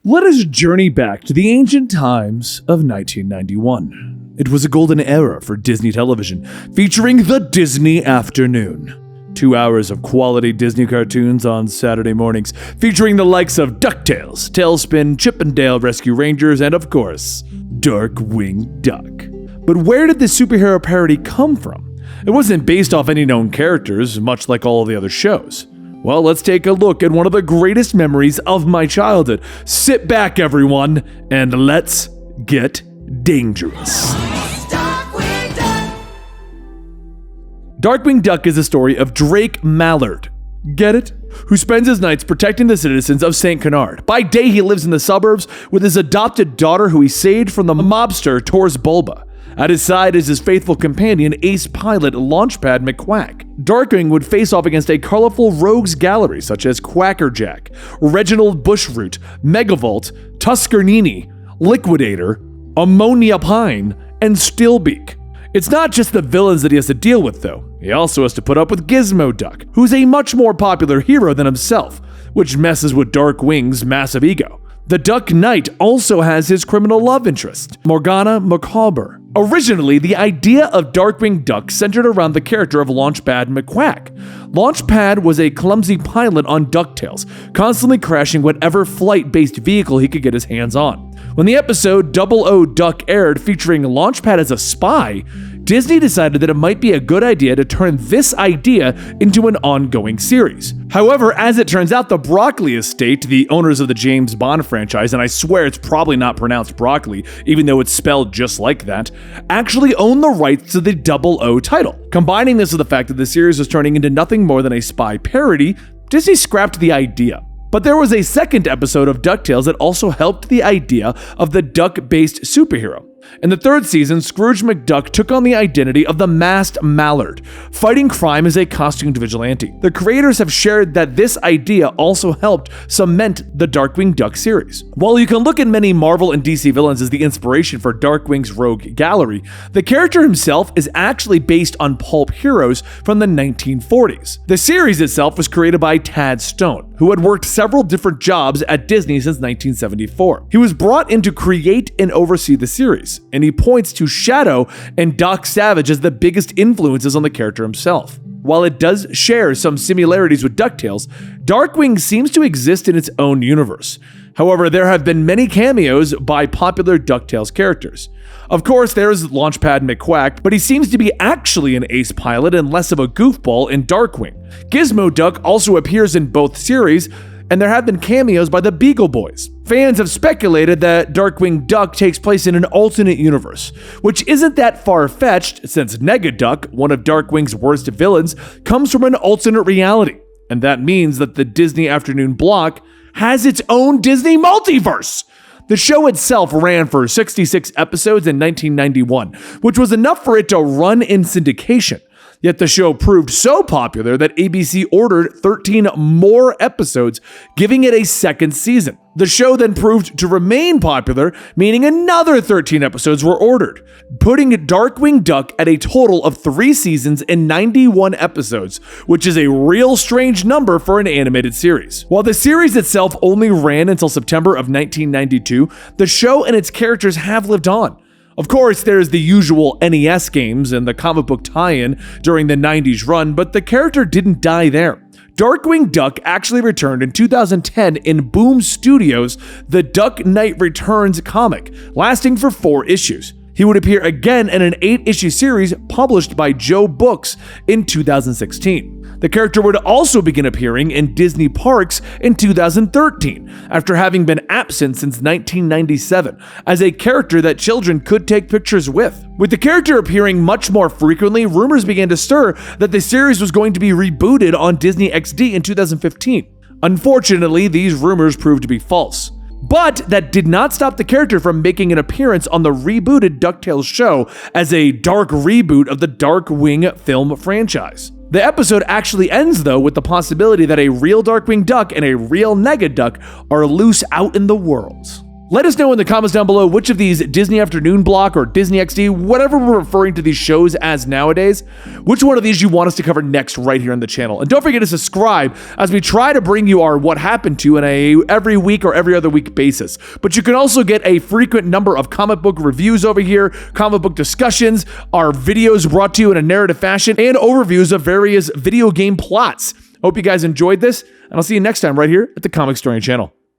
Let us journey back to the ancient times of 1991. It was a golden era for Disney television, featuring the Disney Afternoon. 2 hours of quality Disney cartoons on Saturday mornings, featuring the likes of DuckTales, Tailspin, Chip and Dale Rescue Rangers, and of course, Darkwing Duck. But where did this superhero parody come from? It wasn't based off any known characters, much like all of the other shows. Well, let's take a look at one of the greatest memories of my childhood. Sit back, everyone, and let's get dangerous. Darkwing Duck is the story of Drake Mallard, get it? Who spends his nights protecting the citizens of St. Canard. By day, he lives in the suburbs with his adopted daughter who he saved from the mobster Tors Bulba. At his side is his faithful companion, ace pilot Launchpad McQuack. Darkwing would face off against a colorful rogues gallery such as Quackerjack, Reginald Bushroot, Megavolt, Tuskernini, Liquidator, Ammonia Pine, and Stillbeak. It's not just the villains that he has to deal with, though. He also has to put up with Gizmo Duck, who's a much more popular hero than himself, which messes with Darkwing's massive ego. The Duck Knight also has his criminal love interest, Morgana McCalber. Originally, the idea of Darkwing Duck centered around the character of Launchpad McQuack. Launchpad was a clumsy pilot on DuckTales, constantly crashing whatever flight-based vehicle he could get his hands on. When the episode Double O Duck aired featuring Launchpad as a spy, Disney decided that it might be a good idea to turn this idea into an ongoing series. However, as it turns out, the Broccoli Estate, the owners of the James Bond franchise, and I swear it's probably not pronounced broccoli, even though it's spelled just like that, actually own the rights to the Double O title. Combining this with the fact that the series was turning into nothing more than a spy parody, Disney scrapped the idea. But there was a second episode of DuckTales that also helped the idea of the duck-based superhero. In the third season, Scrooge McDuck took on the identity of the Masked Mallard, fighting crime as a costumed vigilante. The creators have shared that this idea also helped cement the Darkwing Duck series. While you can look at many Marvel and DC villains as the inspiration for Darkwing's rogue gallery, the character himself is actually based on pulp heroes from the 1940s. The series itself was created by Tad Stone, who had worked several different jobs at Disney since 1974. He was brought in to create and oversee the series, and he points to Shadow and Doc Savage as the biggest influences on the character himself. While it does share some similarities with DuckTales, Darkwing seems to exist in its own universe. However, there have been many cameos by popular DuckTales characters. Of course, there's Launchpad McQuack, but he seems to be actually an ace pilot and less of a goofball in Darkwing. Gizmo Duck also appears in both series, and there have been cameos by the Beagle Boys. Fans have speculated that Darkwing Duck takes place in an alternate universe, which isn't that far-fetched since Negaduck, one of Darkwing's worst villains, comes from an alternate reality. And that means that the Disney Afternoon block has its own Disney multiverse. The show itself ran for 66 episodes in 1991, which was enough for it to run in syndication. Yet the show proved so popular that ABC ordered 13 more episodes, giving it a second season. The show then proved to remain popular, meaning another 13 episodes were ordered, putting Darkwing Duck at a total of 3 seasons and 91 episodes, which is a real strange number for an animated series. While the series itself only ran until September of 1992, the show and its characters have lived on. Of course, there's the usual NES games and the comic book tie-in during the 90s run, but the character didn't die there. Darkwing Duck actually returned in 2010 in Boom Studios' The Duck Knight Returns comic, lasting for 4 issues. He would appear again in an 8-issue series published by Joe Books in 2016. The character would also begin appearing in Disney parks in 2013, after having been absent since 1997, as a character that children could take pictures with. With the character appearing much more frequently, rumors began to stir that the series was going to be rebooted on Disney XD in 2015. Unfortunately, these rumors proved to be false. But that did not stop the character from making an appearance on the rebooted DuckTales show as a dark reboot of the Darkwing film franchise. The episode actually ends, though, with the possibility that a real Darkwing Duck and a real Negaduck are loose out in the world. Let us know in the comments down below which of these Disney Afternoon Block or Disney XD, whatever we're referring to these shows as nowadays, which one of these you want us to cover next right here on the channel. And don't forget to subscribe as we try to bring you our What Happened To in a every week or every other week basis. But you can also get a frequent number of comic book reviews over here, comic book discussions, our videos brought to you in a narrative fashion, and overviews of various video game plots. Hope you guys enjoyed this, and I'll see you next time right here at the Comicstorian channel.